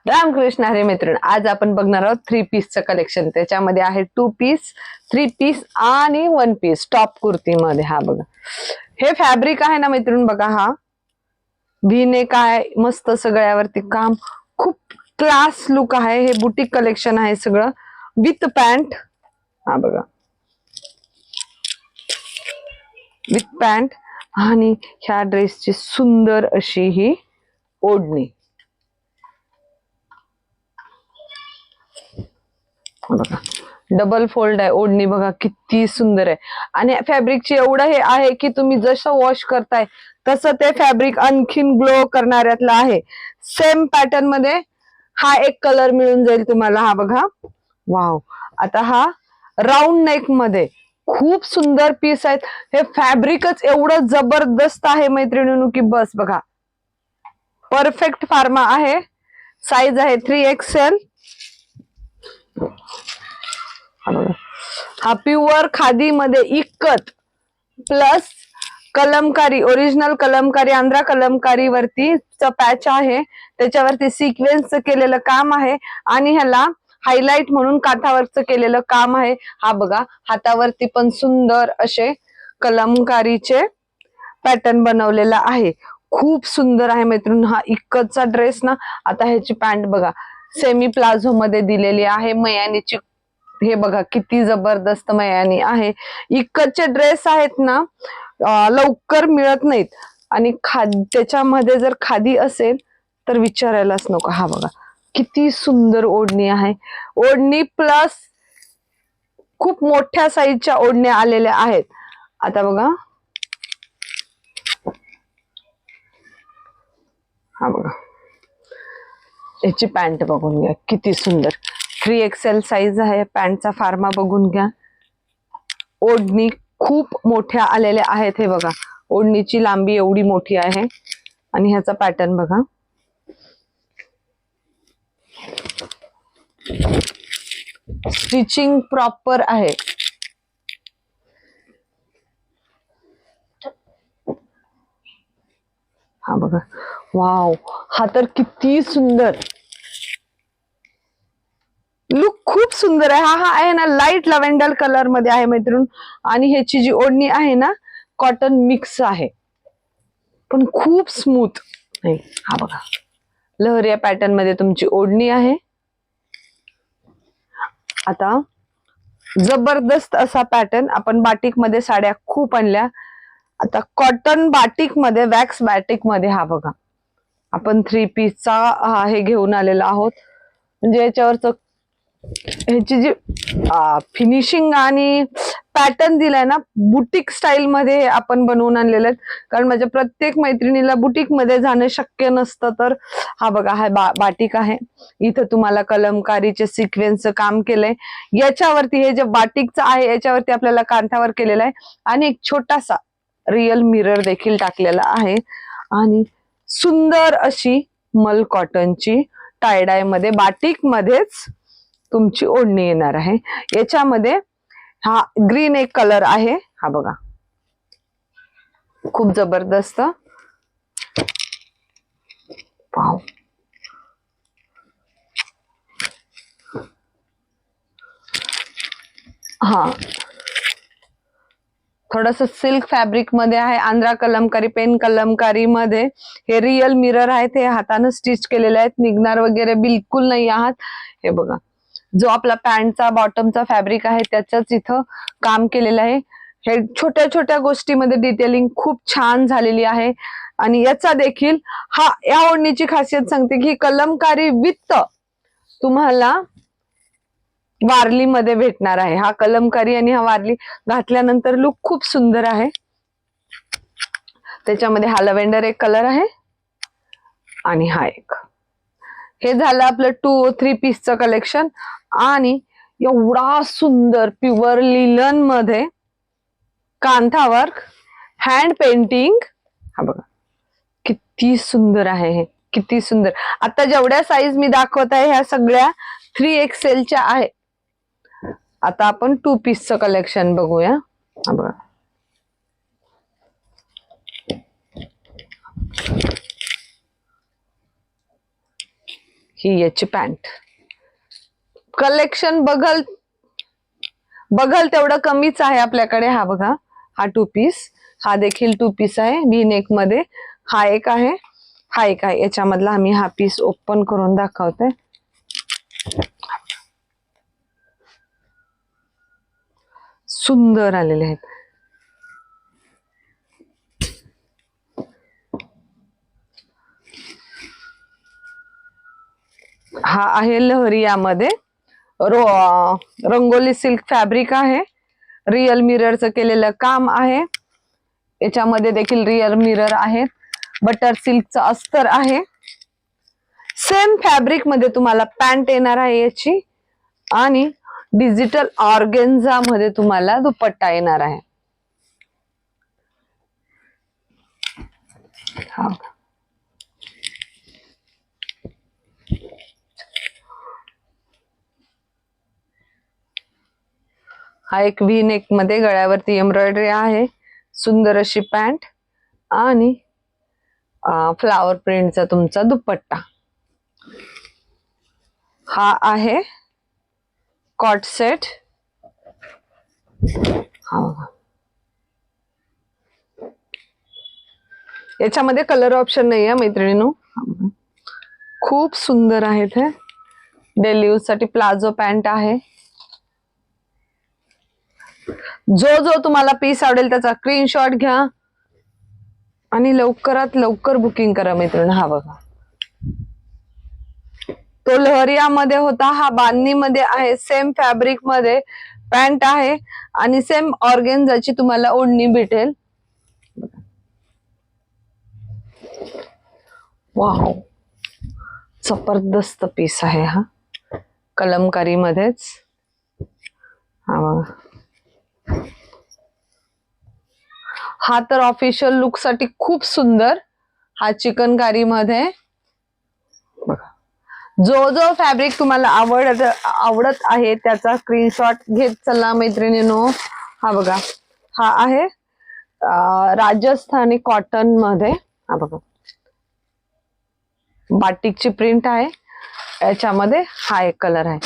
रामकृष्ण हरे मित्रांनो, आज आपण बघणार आहोत 3 पीसचं कलेक्शन. त्याच्यामध्ये आहे 2 पीस, 3 पीस आणि 1 पीस टॉप कुर्ती मध्ये. हा बघा, हे फॅब्रिक आहे ना मित्रांनो, बघा हा व्ही नेक आहे, मस्त सगळ्यावरती काम, खूप क्लास लुक आहे. हे बुटीक कलेक्शन आहे सगळं विथ पॅन्ट. हा बघा, विथ पॅन्ट आणि ह्या ड्रेसची सुंदर अशी ही ओढणी. बघा, डबल फोल्ड आहे ओढणी, बघा किती सुंदर आहे. आणि फॅब्रिकची एवढं हे आहे की तुम्ही जसं वॉश करताय तसं ते फॅब्रिक आणखीन ग्लो करणाऱ्यातलं आहे. सेम पॅटर्न मध्ये हा एक कलर मिळून जाईल तुम्हाला. हा बघा, वाव. आता हा राऊंड नेक मध्ये खूप सुंदर पीस आहेत. हे फॅब्रिकच एवढं जबरदस्त आहे मैत्रिणींनो की बस. बघा, परफेक्ट फार्मा आहे, साईज आहे 3XL. हा प्युअर खादी मध्ये इकत प्लस कलमकारी, ओरिजिनल कलमकारी, आंध्रा कलमकारी वरती पॅच आहे, त्याच्यावरती सिक्वेन्स केलेलं काम आहे आणि ह्याला हायलाइट म्हणून काठावरच केलेलं काम आहे. हा बघा, हातावरती पण सुंदर असे कलमकारीचे पॅटर्न बनवलेला आहे, खूप सुंदर आहे मित्रांनो. हा इक्कतचा ड्रेस ना. आता ह्याची पॅन्ट बघा, सेमी प्लाझो मध्ये दिलेली आहे, मयानीची. हे बघा किती जबरदस्त मयानी आहे. इक्कतचे ड्रेस आहेत ना, लवकर मिळत नाहीत. आणि त्याच्यामध्ये जर खादी असेल तर विचारायलाच नको. हा बघा किती सुंदर ओढणी आहे. ओढणी प्लस खूप मोठ्या साईजच्या ओढण्या आलेल्या आहेत. आता बघा, हा बघा, याची पॅन्ट बघून घ्या किती सुंदर. 3XL साईज आहे. पॅन्टचा फार्मा बघून घ्या. ओढणी खूप मोठ्या आलेल्या आहेत. हे बघा, ओढणीची लांबी एवढी मोठी आहे आणि ह्याचा पॅटर्न बघा. स्टिचिंग प्रॉपर आहे. हा बघा, वाव. हा तर किती सुंदर लुक, खूप सुंदर आहे. हा आहे ना लाईट लव्हेंडर कलर मध्ये आहे मैत्रीण. आणि ह्याची जी ओढणी आहे ना, कॉटन मिक्स आहे पण खूप स्मूथ. हा बघा, लहरिया पॅटर्न मध्ये तुमची ओढणी आहे. आता जबरदस्त असा पॅटर्न, आपण बाटिक मध्ये साड्या खूप आणल्या. आता कॉटन बाटिक मध्ये, वॅक्स बाटिक मध्ये हा बघा, आपण 3 पीसचा हे घेऊन आलेलो आहोत. म्हणजे याच्यावरच ह्याची जी फिनिशिंग आणि पॅटर्न दिलाय ना, बुटीक स्टाईल मध्ये आपण बनवून आणलेले आहेत. कारण माझ्या प्रत्येक मैत्रिणीला बुटीक मध्ये जाणं शक्य नसतं. तर हा बघा, हा बाटिक आहे. इथं तुम्हाला कलमकारीचे सिक्वेन्सचं काम केलंय. याच्यावरती हे जे बाटिकचं आहे याच्यावरती आपल्याला कांठावर केलेलं आहे आणि एक छोटासा रिअल मिरर देखील टाकलेला आहे. आणि सुंदर अशी मल कॉटनची टायडाय मध्ये बाटिक मध्येच तुमची ओढणी येणार आहे. याच्यामध्ये हा ग्रीन एक कलर आहे. हा बघा, खूप जबरदस्त. वाव. हा थोडस सिल्क फॅब्रिक मध्ये आहे, आंध्रा कलमकारी, पेन कलमकारी मध्ये. हे रिअल मिरर आहेत, हे हाताने स्टिच केलेले आहेत, निघणार वगैरे बिलकुल नाही आहात. हे बघा, जो आपला पॅन्टचा बॉटमचा फॅब्रिक आहे त्याचंच इथं काम केलेलं आहे. हे छोट्या छोट्या गोष्टीमध्ये डिटेलिंग खूप छान झालेली आहे. आणि याचा देखील, या ओढणीची खासियत सांगते की कलमकारी विथ तुम्हाला वारली मध्ये भेटणार आहे. हा कलमकारी आणि हा वारली घातल्यानंतर लुक खूप सुंदर आहे. त्याच्यामध्ये हा लव्हेंडर एक कलर आहे आणि हा एक. हे झालं आपलं 3 पीसचं कलेक्शन. आणि एवढा सुंदर प्युअर लिलन मध्ये कांथावर हँड पेंटिंग. हा बघा किती सुंदर आहे, हे किती सुंदर. आता जेवढ्या साईज मी दाखवत आहे ह्या सगळ्या 3XL च्या आहे. आता आपण 2 पीसचं कलेक्शन बघूया. हा बघा, ही याची पॅन्ट. कलेक्शन बघल तेवढं कमीच आहे आपल्याकडे. हा बघा, हा 2 पीस, हा देखील 2 पीस आहे व्ही नेक मध्ये. हा एक आहे, हा एक आहे. याच्यामधला आम्ही हा पीस ओपन करून दाखवते. सुंदर आलेले आहेत. हा आहे लहरियामध्ये, रंगोली सिल्क फॅब्रिक आहे. रिअल मिररचं केलेलं काम आहे. याच्यामध्ये देखील रिअल मिरर आहे. बटर सिल्कचं अस्तर आहे. सेम फॅब्रिक मध्ये तुम्हाला पॅन्ट येणार आहे याची, आणि डिजिटल ऑर्गेन्झा मध्ये तुम्हाला दुपट्टा येणार आहे. हा एक व्ही नेक मध्ये गळ्यावरती एम्ब्रॉयडरी आहे. सुंदर अशी पॅन्ट आणि फ्लावर प्रिंटचा तुमचा दुपट्टा. हा आहे कॉट सेट. याच्यामध्ये कलर ऑप्शन नाही आहे मैत्रिणींनो. खूप सुंदर आहेत हे. डेली यूज साठी प्लाझो पॅन्ट आहे. जो तुम्हाला पीस आवडेल त्याचा स्क्रीनशॉट घ्या आणि लवकरात लवकर बुकिंग करा मैत्रिणी. हा बघा, तो लहरियामध्ये होता, हा बांधणीमध्ये आहे. सेम फॅब्रिक मध्ये पॅन्ट आहे आणि सेम ऑर्गेन्झाची तुम्हाला ओढणी भेटेल. वाव, जबरदस्त पीस आहे हा, कलमकारी मध्येच. हा बघा, हा तर ऑफिशियल लुक साठी खूप सुंदर. हा चिकनकारी मध्ये. बघा, जो फॅब्रिक तुम्हाला आवडत आहे त्याचा स्क्रीनशॉट घेत चला मैत्रिणींनो. हा बघा, हा आहे राजस्थानी कॉटन मध्ये. हा बघा, बाटिकची प्रिंट आहे याच्यामध्ये. हा एक कलर आहे.